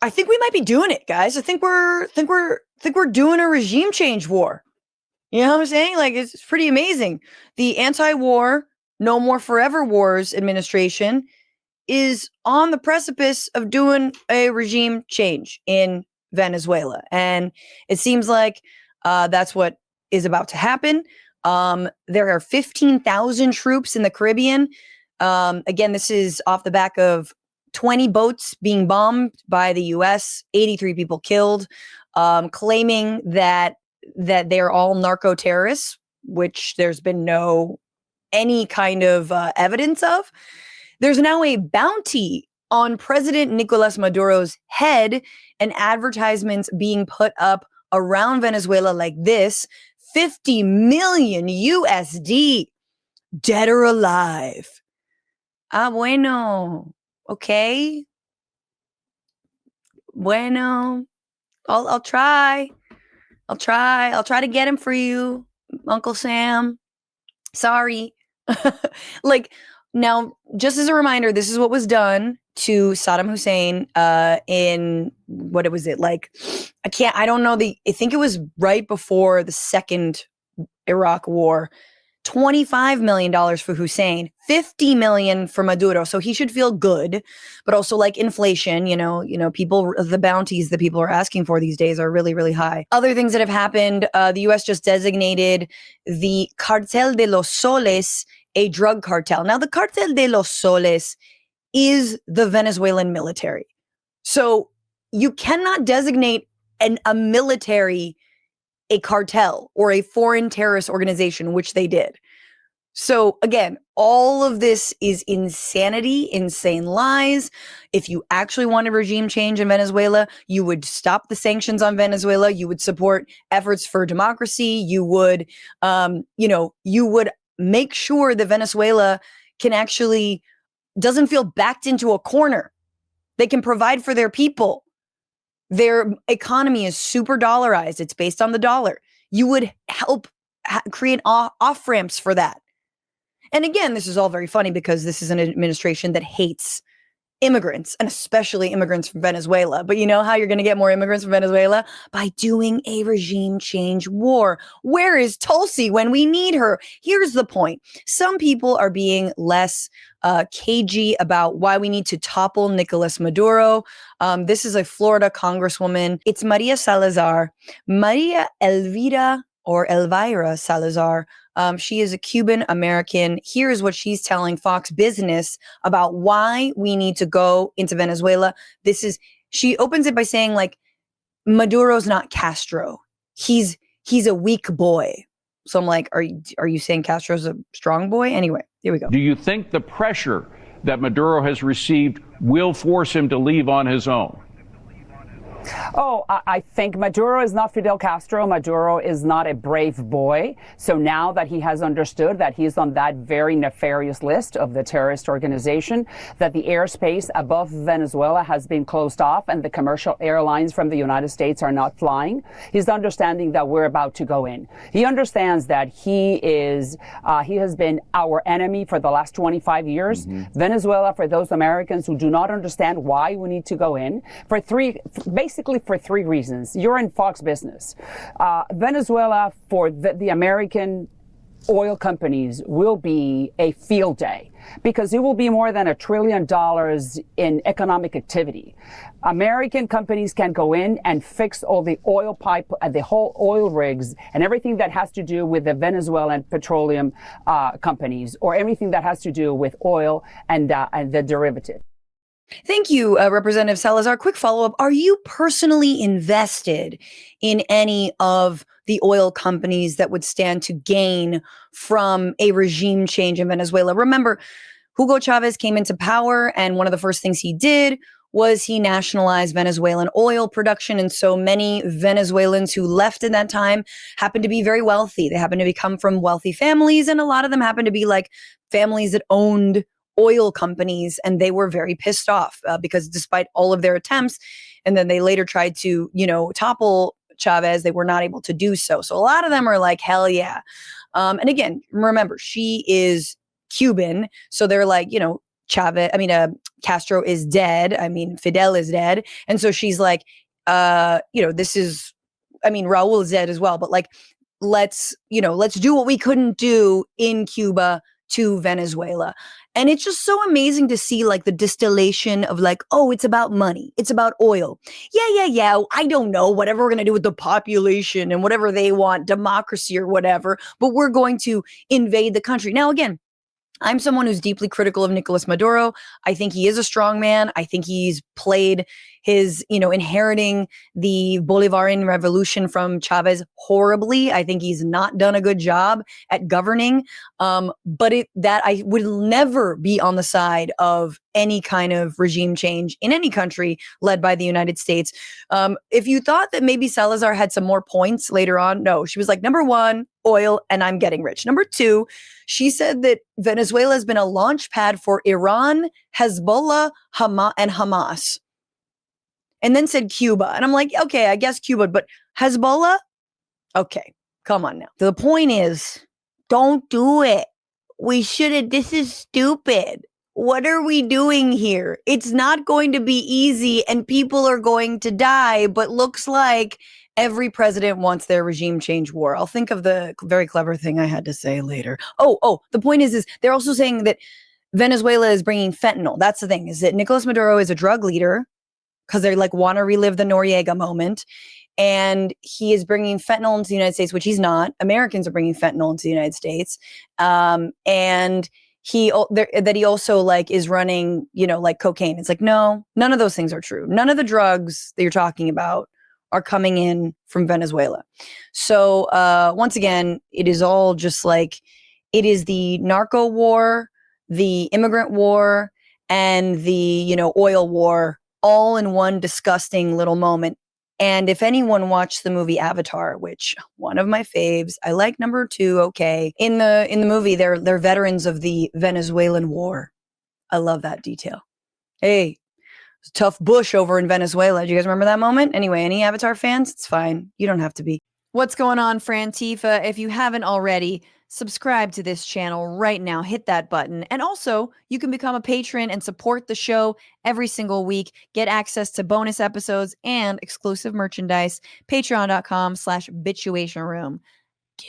I think we might be doing it, guys. I think we're doing a regime change war. You know what I'm saying? Like, it's pretty amazing. The anti-war, no more forever wars administration is on the precipice of doing a regime change in Venezuela. And it seems like that's what is about to happen. There are 15,000 troops in the Caribbean. Again, this is off the back of 20 boats being bombed by the U.S., 83 people killed, claiming that they're all narco terrorists, which there's been any kind of evidence of. There's now a bounty on President Nicolas Maduro's head and advertisements being put up around Venezuela like this: 50 million USD, dead or alive. Ah, bueno. Okay. Bueno. I'll try. I'll try to get him for you, Uncle Sam. Sorry. Like, now, just as a reminder, this is what was done to Saddam Hussein in, what was it, like, I don't know, I think it was right before the second Iraq war. $25 million for Hussein, $50 million for Maduro. So he should feel good, but also, like, inflation, people, the bounties that people are asking for these days are really, really high. Other things that have happened, the U.S. just designated the Cartel de los Soles a drug cartel. Now, the Cartel de los Soles is the Venezuelan military. So you cannot designate a military a cartel or a foreign terrorist organization, which they did. So again, all of this is insanity, insane lies. If you actually want a regime change in Venezuela, you would stop the sanctions on Venezuela. You would support efforts for democracy. You would, you would make sure that Venezuela doesn't feel backed into a corner. They can provide for their people. Their economy is super dollarized. It's based on the dollar. You would help create off ramps for that. And again, this is all very funny because this is an administration that hates immigrants, and especially immigrants from Venezuela. But you know how you're going to get more immigrants from Venezuela? By doing a regime change war. Where is Tulsi when we need her? Here's the point. Some people are being less cagey about why we need to topple Nicolas Maduro. This is a Florida congresswoman. It's Maria Salazar. Maria Elvira or Elvira Salazar. She is a Cuban American. Here's what she's telling Fox Business about why we need to go into Venezuela. She opens it by saying, like, Maduro's not Castro. He's a weak boy. So I'm like, are you saying Castro's a strong boy? Anyway, here we go. Do you think the pressure that Maduro has received will force him to leave on his own? Oh, I think Maduro is not Fidel Castro. Maduro is not a brave boy. So now that he has understood that he's on that very nefarious list of the terrorist organization, that the airspace above Venezuela has been closed off and the commercial airlines from the United States are not flying, he's understanding that we're about to go in. He understands that he has been our enemy for the last 25 years. Mm-hmm. Venezuela, for those Americans who do not understand why we need to go in, basically for three reasons. You're in Fox Business. Venezuela, for the American oil companies, will be a field day because it will be more than $1 trillion in economic activity. American companies can go in and fix all the oil pipe, the whole oil rigs and everything that has to do with the Venezuelan petroleum companies, or everything that has to do with oil and the derivative. Thank you, Representative Salazar. Quick follow-up. Are you personally invested in any of the oil companies that would stand to gain from a regime change in Venezuela? Remember, Hugo Chavez came into power, and one of the first things he did was he nationalized Venezuelan oil production. And so many Venezuelans who left in that time happened to be very wealthy. They happened to come from wealthy families, and a lot of them happened to be like families that owned oil companies, and they were very pissed off because despite all of their attempts, and then they later tried to, topple Chavez, they were not able to do so. So a lot of them are like, hell yeah. And again, remember, she is Cuban. So they're like, Castro is dead. I mean, Fidel is dead. And so she's like, this is, Raul is dead as well, but like, let's do what we couldn't do in Cuba to Venezuela. And it's just so amazing to see like the distillation of like, oh, it's about money. It's about oil. Yeah. I don't know, whatever we're going to do with the population and whatever they want, democracy or whatever, but we're going to invade the country. Now, again, I'm someone who's deeply critical of Nicolas Maduro. I think he is a strong man. I think he's played his, inheriting the Bolivarian revolution from Chavez horribly. I think he's not done a good job at governing. But I would never be on the side of any kind of regime change in any country led by the United States. If you thought that maybe Salazar had some more points later on, no, she was like, number one, oil, and I'm getting rich. Number two, she said that Venezuela has been a launch pad for Iran, Hezbollah, and Hamas. And then said Cuba. And I'm like, okay, I guess Cuba, but Hezbollah? Okay, come on now. The point is, don't do it. This is stupid. What are we doing here? It's not going to be easy and people are going to die, but looks like every president wants their regime change war. I'll think of the very clever thing I had to say later. Oh, the point is they're also saying that Venezuela is bringing fentanyl. That's the thing, is that Nicolas Maduro is a drug leader because they like want to relive the Noriega moment. And he is bringing fentanyl into the United States, which he's not. Americans are bringing fentanyl into the United States. And he also like is running, like cocaine. It's like, no, none of those things are true. None of the drugs that you're talking about are coming in from Venezuela. So once again, it is all just like, it is the narco war, the immigrant war, and the, oil war all in one disgusting little moment. And if anyone watched the movie Avatar, which one of my faves, I like number 2. Okay. In the movie, they're veterans of the Venezuelan war. I love that detail. Hey, tough bush over in Venezuela. Do you guys remember that moment? Anyway, any Avatar fans? It's fine. You don't have to be. What's going on, Frantifa? If you haven't already, subscribe to this channel right now. Hit that button. And also, you can become a patron and support the show every single week. Get access to bonus episodes and exclusive merchandise. Patreon.com/bitchuationroom. Do